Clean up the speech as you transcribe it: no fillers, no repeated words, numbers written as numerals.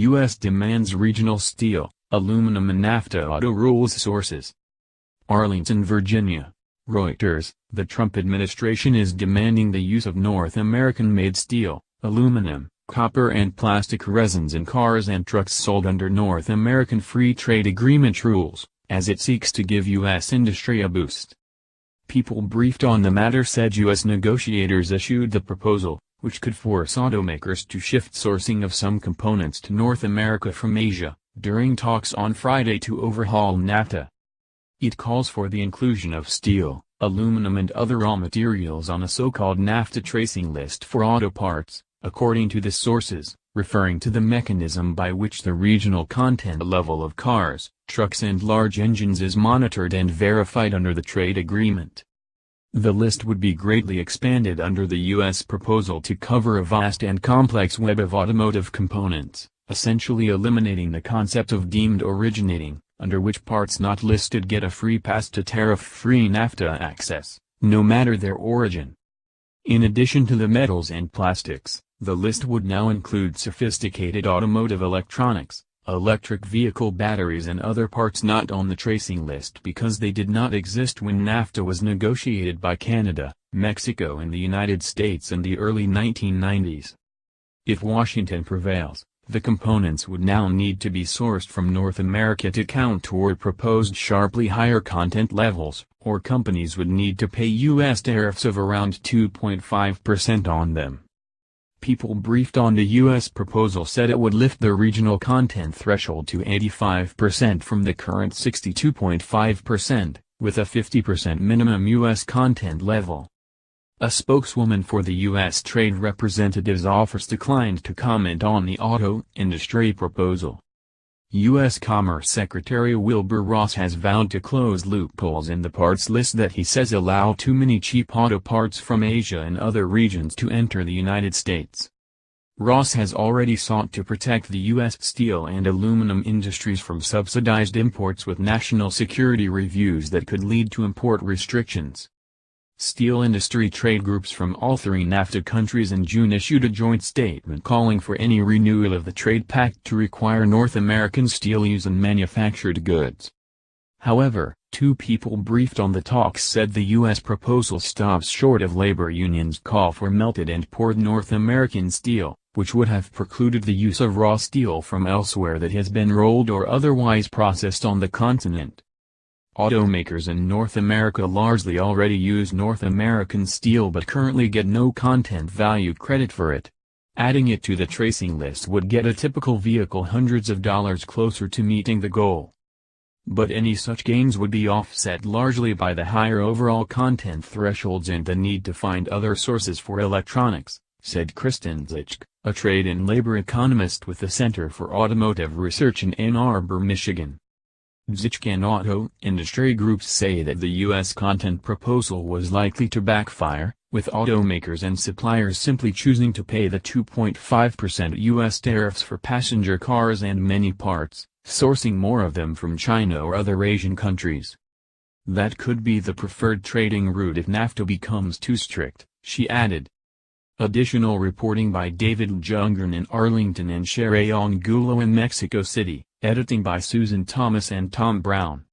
U.S. demands regional steel, aluminum and NAFTA auto rules sources. Arlington, Virginia. Reuters, the Trump administration is demanding the use of North American-made steel, aluminum, copper and plastic resins in cars and trucks sold under North American Free Trade Agreement rules, as it seeks to give U.S. industry a boost. People briefed on the matter said U.S. negotiators issued the proposal, which could force automakers to shift sourcing of some components to North America from Asia, during talks on Friday to overhaul NAFTA. It calls for the inclusion of steel, aluminum and other raw materials on a so-called NAFTA tracing list for auto parts, according to the sources, referring to the mechanism by which the regional content level of cars, trucks and large engines is monitored and verified under the trade agreement. The list would be greatly expanded under the U.S. proposal to cover a vast and complex web of automotive components, essentially eliminating the concept of deemed originating, under which parts not listed get a free pass to tariff-free NAFTA access, no matter their origin. In addition to the metals and plastics, the list would now include sophisticated automotive electronics, electric vehicle batteries and other parts not on the tracing list because they did not exist when NAFTA was negotiated by Canada, Mexico and the United States in the early 1990s. If Washington prevails, the components would now need to be sourced from North America to count toward proposed sharply higher content levels, or companies would need to pay U.S. tariffs of around 2.5% on them. People briefed on the U.S. proposal said it would lift the regional content threshold to 85% from the current 62.5%, with a 50% minimum U.S. content level. A spokeswoman for the U.S. Trade Representative's office declined to comment on the auto industry proposal. U.S. Commerce Secretary Wilbur Ross has vowed to close loopholes in the parts list that he says allow too many cheap auto parts from Asia and other regions to enter the United States. Ross has already sought to protect the U.S. steel and aluminum industries from subsidized imports with national security reviews that could lead to import restrictions. Steel industry trade groups from all three NAFTA countries in June issued a joint statement calling for any renewal of the trade pact to require North American steel use in manufactured goods. However, two people briefed on the talks said the U.S. proposal stops short of labor unions' call for melted and poured North American steel, which would have precluded the use of raw steel from elsewhere that has been rolled or otherwise processed on the continent. Automakers in North America largely already use North American steel but currently get no content value credit for it. Adding it to the tracing list would get a typical vehicle hundreds of dollars closer to meeting the goal. But any such gains would be offset largely by the higher overall content thresholds and the need to find other sources for electronics, said Kristen Zitsch, a trade and labor economist with the Center for Automotive Research in Ann Arbor, Michigan. Zitsch and auto industry groups say that the U.S. content proposal was likely to backfire, with automakers and suppliers simply choosing to pay the 2.5% U.S. tariffs for passenger cars and many parts, sourcing more of them from China or other Asian countries. That could be the preferred trading route if NAFTA becomes too strict, she added. Additional reporting by David Jungern in Arlington and Sherry Angulo in Mexico City, editing by Susan Thomas and Tom Brown.